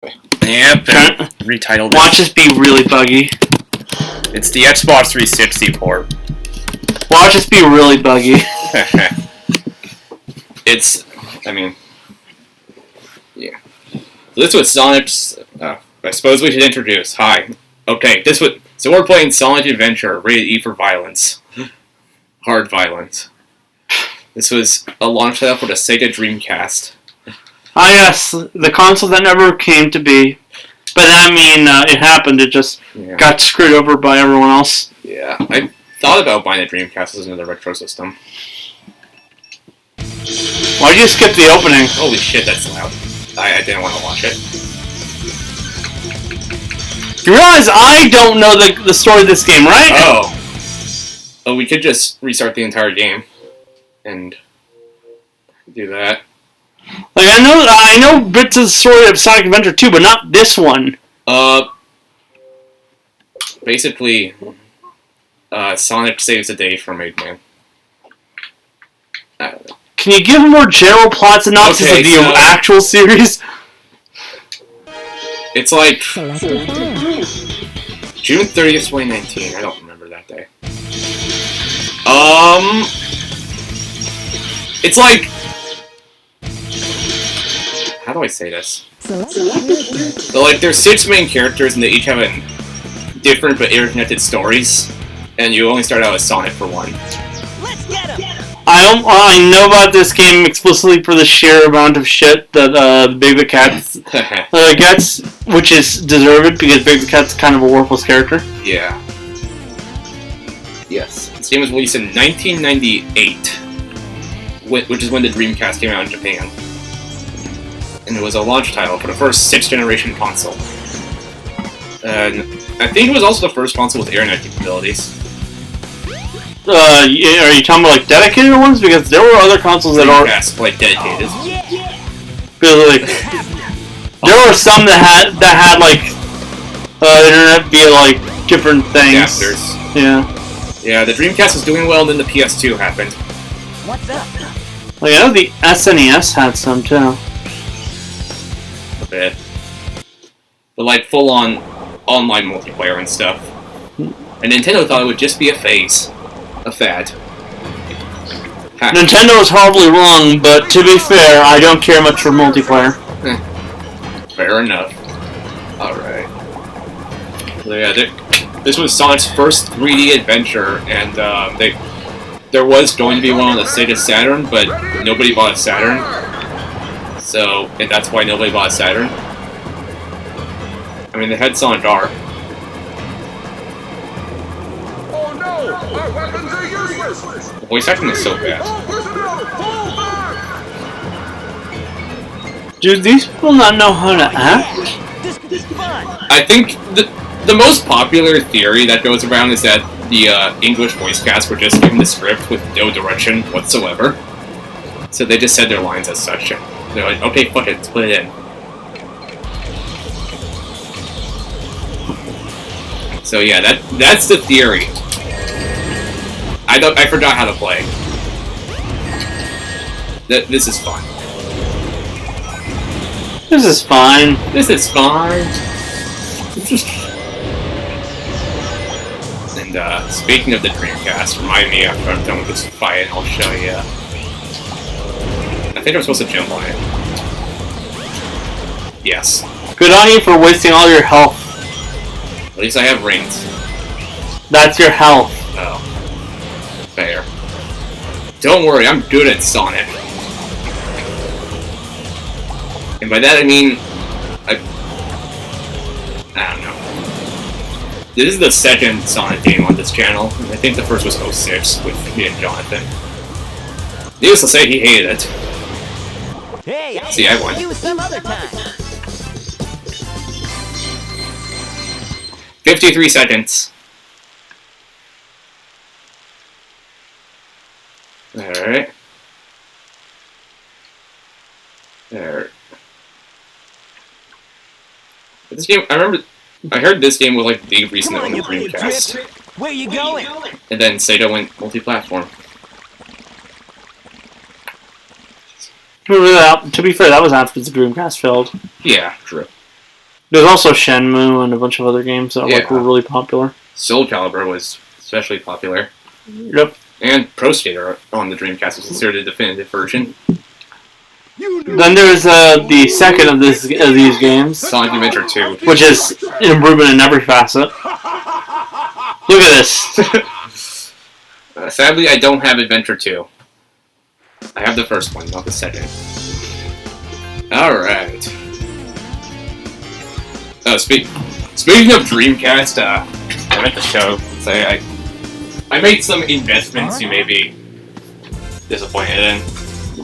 Yep, retitled. Watch this be really buggy. It's the Xbox 360 port. Watch this be really buggy. It's, I mean, yeah. So this was Sonic's. I suppose we should introduce. Hi. Okay, so we're playing Sonic Adventure, rated E for violence. Hard violence. This was a launch title for the Sega Dreamcast. Ah yes, the console that never came to be. But I mean, it happened. It just got screwed over by everyone else. Yeah, I thought about buying a Dreamcast as another retro system. Why'd you skip the opening? Holy shit, that's loud. I didn't want to watch it. You realize I don't know the story of this game, right? Oh, we could just restart the entire game and do that. Like I know bits of the story of Sonic Adventure 2, but not this one. Basically, Sonic saves the day from Eggman. Can you give a more general plot synopsis of the actual series? It's like June 30th, 2019. I don't remember that day. It's like, how do I say this? So like, there's 6 main characters, and they each have different but interconnected stories, and you only start out as Sonic for one. Let's get him. I know about this game explicitly for the sheer amount of shit that the Big the Cat gets, which is deserved because Big the Cat's kind of a worthless character. Yeah. Yes. This game was released in 1998, which is when the Dreamcast came out in Japan. And it was a launch title for the first 6th generation console. And I think it was also the first console with internet capabilities. Are you talking about like dedicated ones? Because there were other consoles that are like dedicated. Because like there were some that had like internet via like different things. Adapters. Yeah. Yeah, the Dreamcast was doing well, and then the PS2 happened. What's up? Like I know the SNES had some too. A bit. But like full on online multiplayer and stuff. And Nintendo thought it would just be a phase. A fad. Ha. Nintendo is horribly wrong, but to be fair, I don't care much for multiplayer. Fair enough. Alright. So yeah, this was Sonic's first 3D adventure, and there was going to be one on the Sega Saturn, but nobody bought a Saturn. So, and that's why nobody bought a Saturn. I mean, they had Sonic R. Our weapons are useless! The voice acting is so bad. Do these people not know how to act? This could be fun. I think the most popular theory that goes around is that the English voice cast were just given the script with no direction whatsoever. So they just said their lines as such. They're like, okay, fuck it, let's put it in. So yeah, that's the theory. I forgot how to play. This is fun. This is fine. This is fine. And speaking of the Dreamcast, remind me after I'm done with this fight, I'll show you. I think I'm supposed to jump on it. Yes. Good on you for wasting all your health. At least I have rings. That's your health. Oh. Fair. Don't worry, I'm good at Sonic. And by that I mean, I don't know. This is the second Sonic game on this channel. I think the first was 06 with me and Jonathan. Needless to say, he hated it. Hey, See, I won. you some other time. 53 seconds. Alright. There. This game, I heard this game was like the reason that won the Dreamcast. Where you going? And then Sega went multi-platform. To be fair, that was after the Dreamcast failed. Yeah, true. There's also Shenmue and a bunch of other games that were really popular. Soul Calibur was especially popular. Yep. And Pro Skater on the Dreamcast was considered a definitive version. Then there's the second of these games, Sonic Adventure 2. which is an improvement in every facet. Look at this. Sadly, I don't have Adventure 2. I have the first one, not the second. Alright. Speaking of Dreamcast, I'm at the show. So I made some investments you may be disappointed in.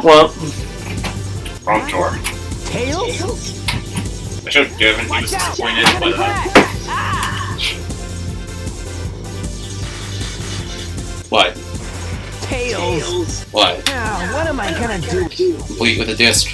Well, I'm sure. Tails? I should have given he was disappointed, but what? Tails. What? Now, what am I gonna do? Complete with a disc.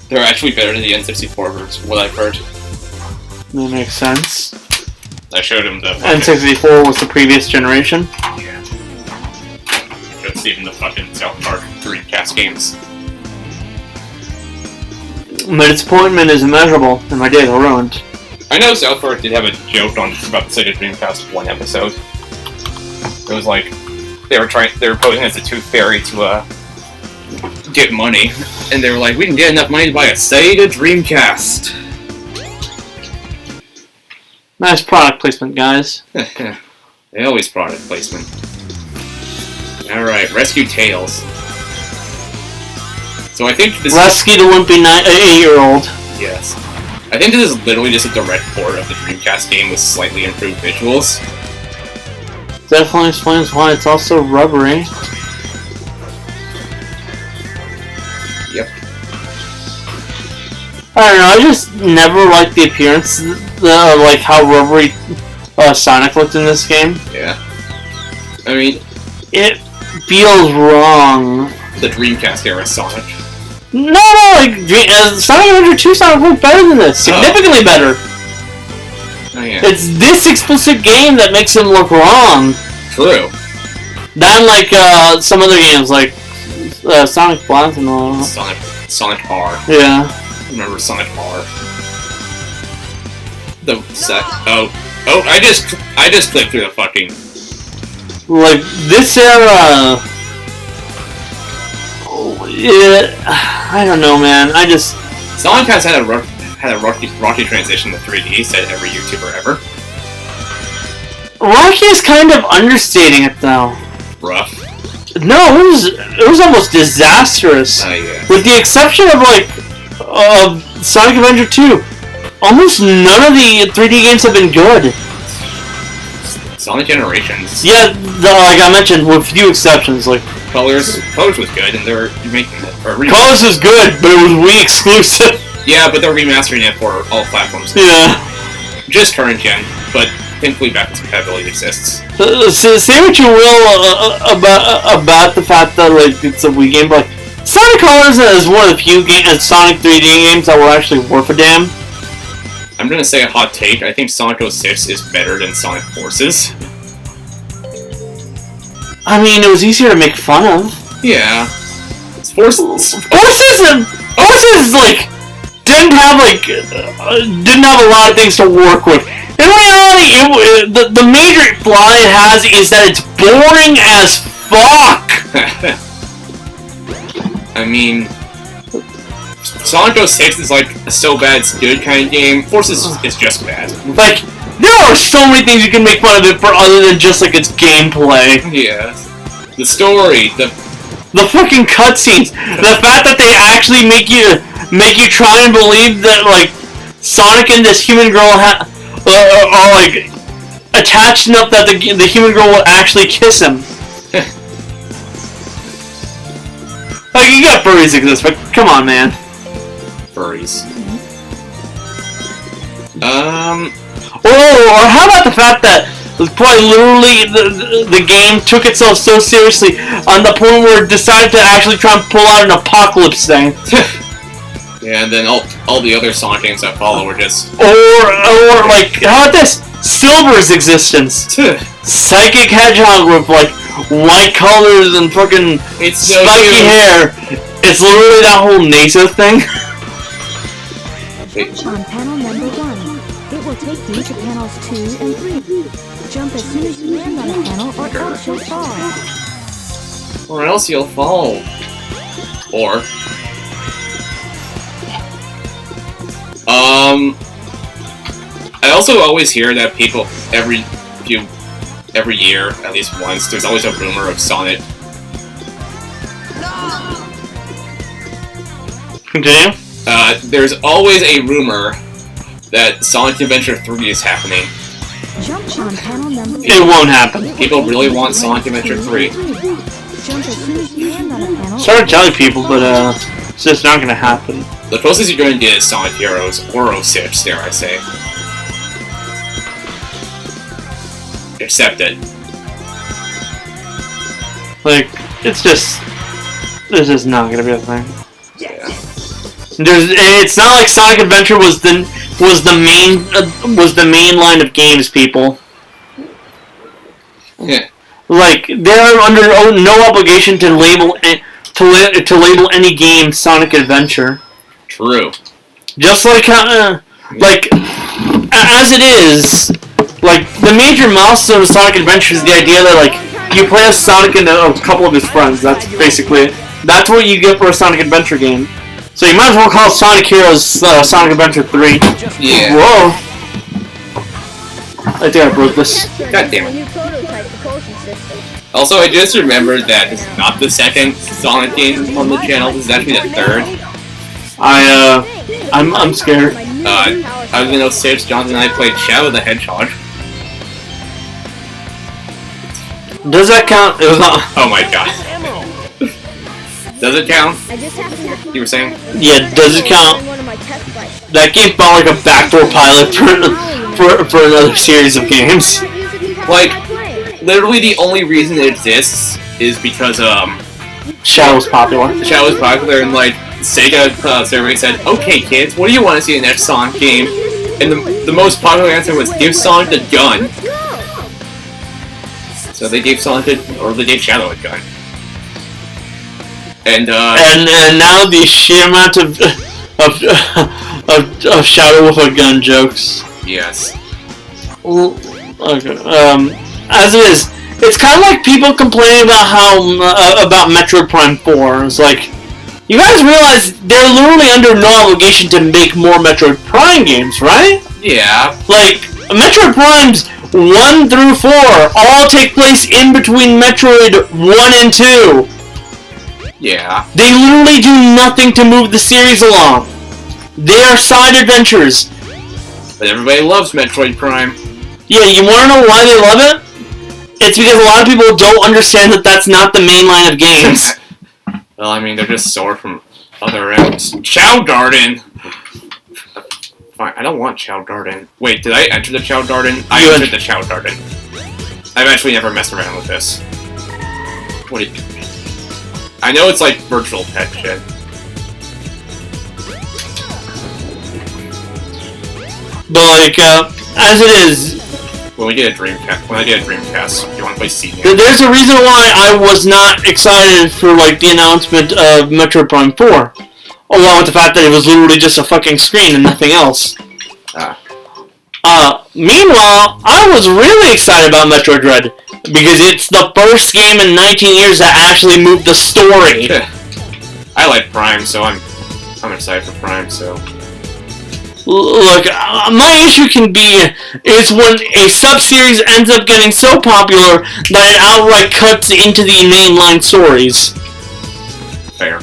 They're actually better than the N64 versions, what I've heard. that makes sense. I showed him the N64 was the previous generation. Yeah. Just even the fucking South Park Dreamcast games. My disappointment is immeasurable, and my days are ruined. I know South Park did have a joke about the Sega Dreamcast one episode. It was like they were posing as a tooth fairy to get money, and they were like, we can get enough money to buy a Sega Dreamcast. Nice product placement, guys. They always product placement. Alright, Rescue Tales. So I think this Rescue the wimpy 8-year-old. Yes. I think this is literally just a direct port of the Dreamcast game with slightly improved visuals. Definitely explains why it's also rubbery. Yep. I don't know, I just never liked the appearance, like how rubbery Sonic looked in this game. Yeah. I mean, It feels wrong. the Dreamcast era Sonic. No, like Sonic Adventure 2 Sonic looked better than this, significantly better. Oh yeah. It's this explicit game that makes him look wrong. True. Than like some other games, like Sonic Blast and all. Sonic R. Yeah. Remember Sonic R? The set. Oh, I just clicked through the fucking. Like this era. I don't know, man. Sonic has had a rocky transition to 3D, said every YouTuber ever. Rocky is kind of understating it, though. Rough. No, it was almost disastrous. Yeah. With the exception of like Sonic Adventure 2, almost none of the 3D games have been good. Sonic Generations. Yeah, like I mentioned, with few exceptions. Like Colors was good, and they're making it. Colors was good, but it was Wii exclusive. Yeah, but they're remastering it for all platforms. Yeah. Just current gen, but thankfully backwards compatibility exists. Say what you will about the fact that like it's a Wii game, but like, Sonic Colors is one of the few Sonic 3D games that were actually worth a damn. I'm gonna say a hot take. I think Sonic 06 is better than Sonic Forces. I mean, it was easier to make fun of. Yeah. Forces like didn't have a lot of things to work with. In reality, the major flaw it has is that it's boring as fuck. I mean, Sonic 06 is like a so bad it's good kind of game. Forces is just bad. Like, there are so many things you can make fun of it for other than just like its gameplay. Yeah. The story, the fucking cutscenes, the fact that they actually make you try and believe that like Sonic and this human girl are like attached enough that the human girl will actually kiss him. Like, you got furries exist, but come on, man. Furries. Or how about the fact that quite literally the game took itself so seriously on the point where it decided to actually try and pull out an apocalypse thing. Yeah, and then all the other Sonic games that follow were just... Or like, how about this? Silver's existence. Psychic Hedgehog with like white colors and fucking spiky hair. It's literally that whole NASA thing. On panel number 1, it will take you to panels 2 and 3. Jump as soon as you land on a panel or else you'll fall. Or else you'll fall. Or... I also always hear that people, every year, at least once, there's always a rumor of Sonic. Continue? There's always a rumor that Sonic Adventure 3 is happening. Jump on panel number It won't happen. People really want Sonic Adventure 3. Jump as soon as you land on a panel. Started telling people, but it's just not gonna happen. The closest you're going to get is Sonic Heroes, or 06, dare I say. Accept it. Like, it's just... This is not gonna be a thing. Yeah. It's not like Sonic Adventure was the main line of games, people. Yeah. Like, they're under no obligation to label any game Sonic Adventure. True. Just like as it is, like the major milestone of Sonic Adventure is the idea that like you play as Sonic and a couple of his friends. That's basically it. That's what you get for a Sonic Adventure game. So you might as well call it Sonic Heroes Sonic Adventure 3. Yeah. Whoa. I think I broke this. God damn it. Also, I just remembered that this is not the second Sonic game on the channel. This is actually the third. I'm scared. I was in 06, Jonathan and I played Shadow the Hedgehog. Does that count? It was not. Oh my god. Does it count? You were saying? Yeah, does it count? That game felt like a backdoor pilot for another series of games. Like, literally the only reason it exists is because, Shadow was popular. Shadow was popular and, like, Sega survey said, okay kids, what do you want to see in the next Sonic game? And the most popular answer was, give Sonic the gun. So they gave they gave Shadow a gun. And now the sheer amount of Shadow with a gun jokes. yes. Okay. As it is, it's kind of like people complaining about Metroid Prime 4. It's like, you guys realize they're literally under no obligation to make more Metroid Prime games, right? Yeah. Like, Metroid Primes 1 through 4 all take place in between Metroid 1 and 2. Yeah. They literally do nothing to move the series along. They are side adventures. But everybody loves Metroid Prime. Yeah, you want to know why they love it? It's because a lot of people don't understand that that's not the main line of games. Well, I mean, they're just sore from other ends. Chow Garden! Fine, I don't want Chow Garden. Wait, did I enter the Chow Garden? I entered the Chow Garden. I've actually never messed around with this. What do you... I know it's like virtual pet shit. But like, as it is... When I get a Dreamcast, do you want to play CD? There's a reason why I was not excited for like the announcement of Metroid Prime 4. Along with the fact that it was literally just a fucking screen and nothing else. Meanwhile, I was really excited about Metroid Dread. Because it's the first game in 19 years that actually moved the story. I like Prime, so I'm excited for Prime, so... Look, my issue is when a sub-series ends up getting so popular that it outright cuts into the mainline stories. Fair.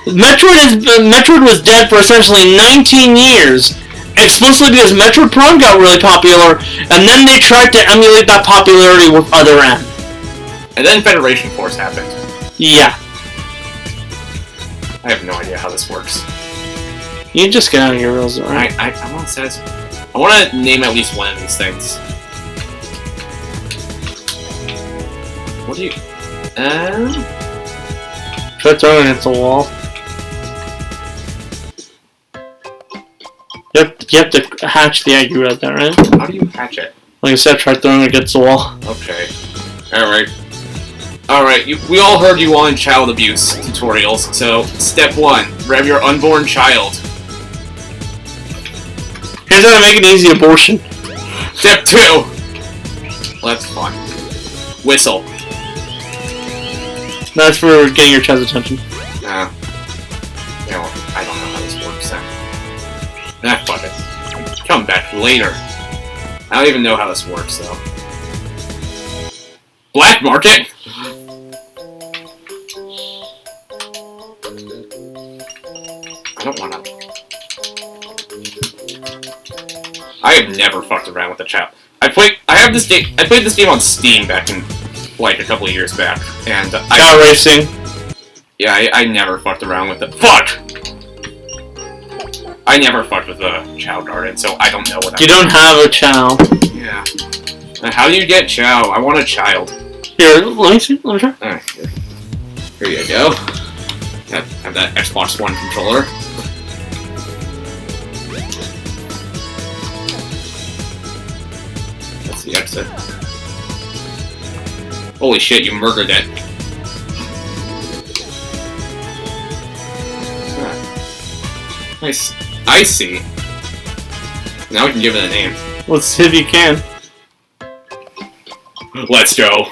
Metroid was dead for essentially 19 years, explicitly because Metroid Prime got really popular, and then they tried to emulate that popularity with Other M. And then Federation Force happened. Yeah. I have no idea how this works. You just get out of your reels, alright? I want to name at least one of these things. What do you... Try throwing it against the wall. You have to hatch the egg right there, right? How do you hatch it? Like I said, try throwing it against the wall. Okay. Alright, we all heard you wanted child abuse tutorials, so step 1, grab your unborn child. how to make an easy abortion. Step 2. Well, that's fun. Whistle. That's for getting your child's attention. Nah. You know, I don't know how this works then. Nah, fuck it. Come back later. I don't even know how this works, though. Black market? I don't wanna... I have never fucked around with a child. I played this game on Steam back in, like, a couple of years back, and Car racing. Yeah, I never fucked around with it. Fuck! I never fucked with a Chow Garden, so I don't know what You don't have a chow. Yeah. How do you get Chow? I want a child. Here, let me see. Let me try. Alright, here you go. Have that Xbox One controller. That's the exit. Holy shit, you murdered it. Nice. I see. Now we can give it a name. Let's see if you can. Let's go.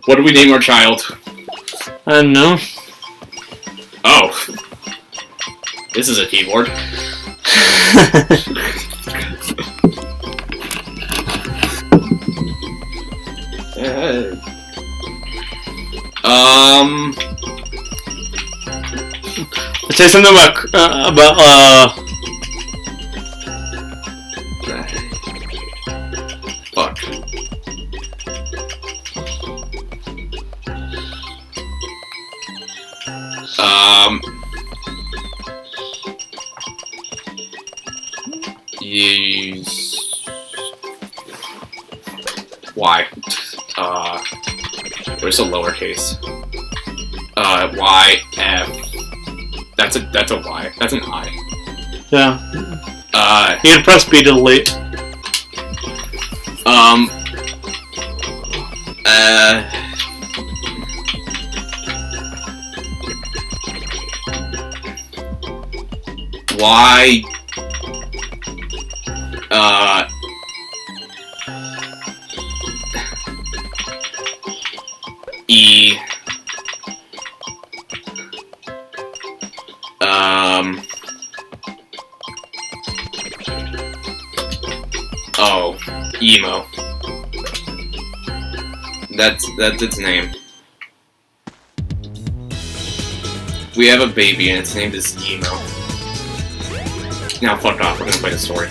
What do we name our child? I don't know. Oh. This is a keyboard. Let's say something Fuck. Use... Y. Where's the lowercase? Y, F. That's a Y. That's an I. Yeah. You can press B to delete. Y. E. Oh, emo. That's its name. We have a baby and its name is Emo. Now fuck off, we're gonna play the story.